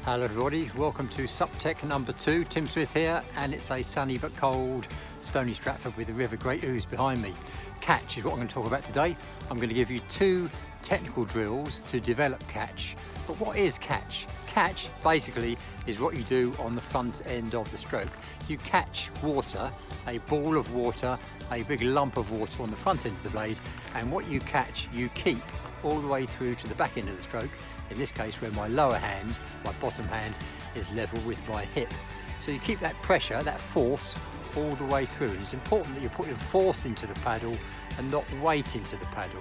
Hello everybody, welcome to SUP TEK number 2, Tim Smith here, and it's a sunny but cold Stony Stratford with the River Great Ouse behind me. Catch is what I'm going to talk about today. I'm going to give you 2 technical drills to develop catch. But what is catch? Catch basically is what you do on the front end of the stroke. You catch water, a ball of water, a big lump of water on the front end of the blade, and what you catch you keep all the way through to the back end of the stroke, in this case where my lower hand, my bottom hand, is level with my hip. So you keep that pressure, that force, all the way through. And it's important that you're putting force into the paddle and not weight into the paddle.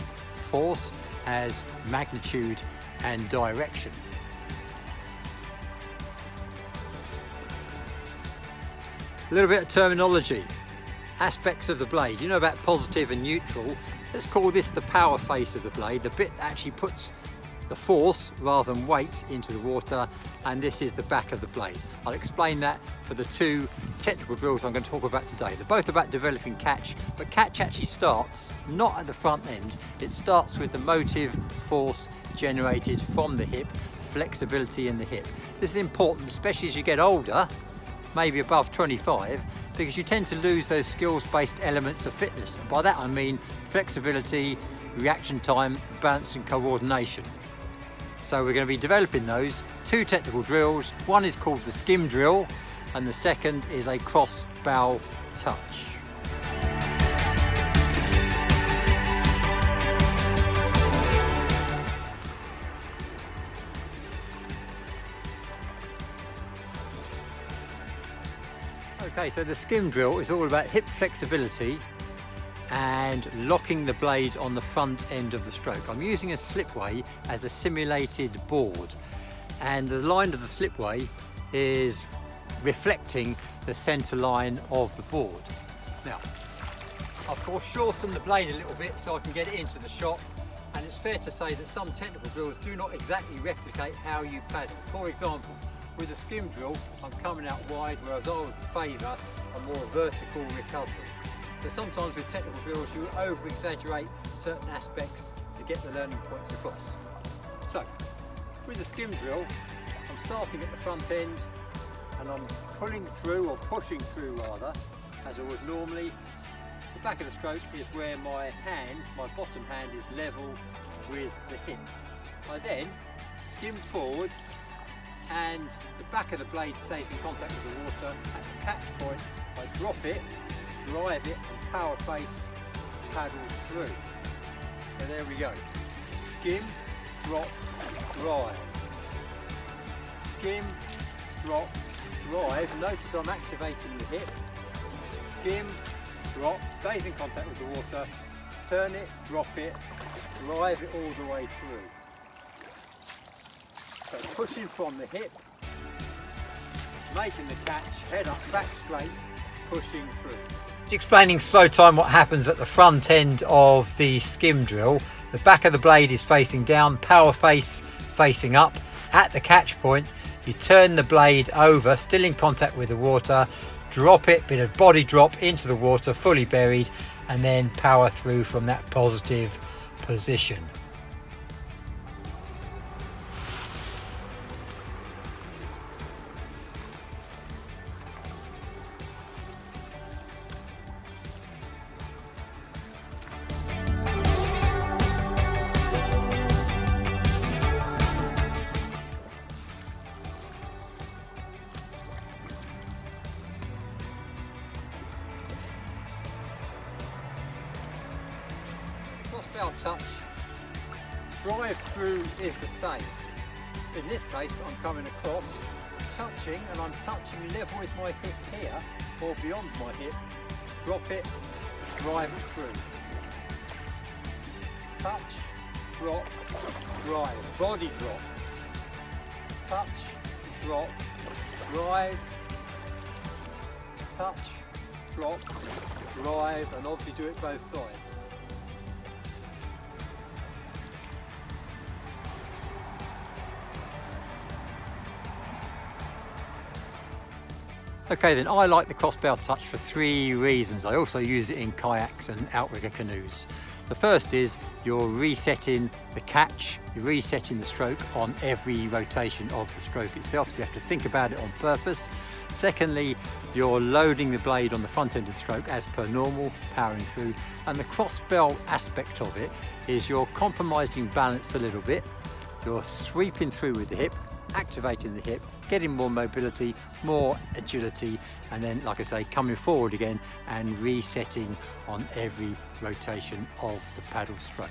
Force has magnitude and direction. A little bit of terminology. Aspects of the blade. You know about positive and neutral. Let's call this the power face of the blade, the bit that actually puts the force rather than weight into the water, and this is the back of the blade. I'll explain that for the 2 technical drills I'm going to talk about today. They're both about developing catch, but catch actually starts not at the front end. It starts with the motive force generated from the hip, flexibility in the hip. This is important, especially as you get older, maybe above 25, because you tend to lose those skills-based elements of fitness. And by that I mean flexibility, reaction time, balance and coordination. So we're going to be developing those 2 technical drills. One is called the skim drill and the second is a cross bow touch. Okay, so the skim drill is all about hip flexibility and locking the blade on the front end of the stroke. I'm using a slipway as a simulated board, and the line of the slipway is reflecting the centre line of the board. Now, I've foreshortened the blade a little bit so I can get it into the shot, and it's fair to say that some technical drills do not exactly replicate how you paddle. For example, with a skim drill, I'm coming out wide, whereas I would favour a more vertical recovery. But sometimes with technical drills, you over-exaggerate certain aspects to get the learning points across. So, with the skim drill, I'm starting at the front end and I'm pulling through, or pushing through rather, as I would normally. The back of the stroke is where my hand, my bottom hand, is level with the hip. I then skim forward and the back of the blade stays in contact with the water. At the catch point, I drop it, drive it, and power face paddles through. So there we go. Skim, drop, drive. Skim, drop, drive. Notice I'm activating the hip. Skim, drop, stays in contact with the water. Turn it, drop it, drive it all the way through. So pushing from the hip, making the catch, head up, back straight, pushing through. Explaining slow time what happens at the front end of the skim drill. The back of the blade is facing down, power face facing up. At the catch point, you turn the blade over, still in contact with the water, drop it, bit of body drop into the water, fully buried, and then power through from that positive position. Crossbar touch, drive through is the same. In this case I'm coming across, touching, and I'm touching level with my hip here, or beyond my hip, drop it, drive it through. Touch, drop, drive, body drop. Touch, drop, drive, touch, drop, drive, and obviously do it both sides. Okay then, I like the crossbar touch for 3 reasons. I also use it in kayaks and outrigger canoes. The first is you're resetting the catch, you're resetting the stroke on every rotation of the stroke itself, so you have to think about it on purpose. Secondly, you're loading the blade on the front end of the stroke as per normal, powering through. And the crossbar aspect of it is you're compromising balance a little bit. You're sweeping through with the hip, activating the hip, getting more mobility, more agility, and then, like I say, coming forward again and resetting on every rotation of the paddle stroke.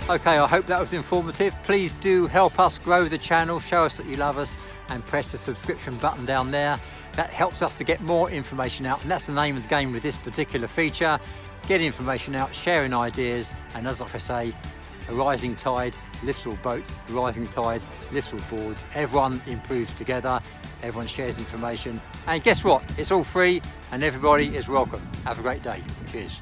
Okay, I hope that was informative. Please do help us grow the channel, show us that you love us, and press the subscription button down there. That helps us to get more information out, and that's the name of the game with this particular feature. Get information out, sharing ideas, and as like I say, a rising tide lifts all boats, a rising tide lifts all boards. Everyone improves together, everyone shares information, and guess what? It's all free and everybody is welcome. Have a great day. Cheers.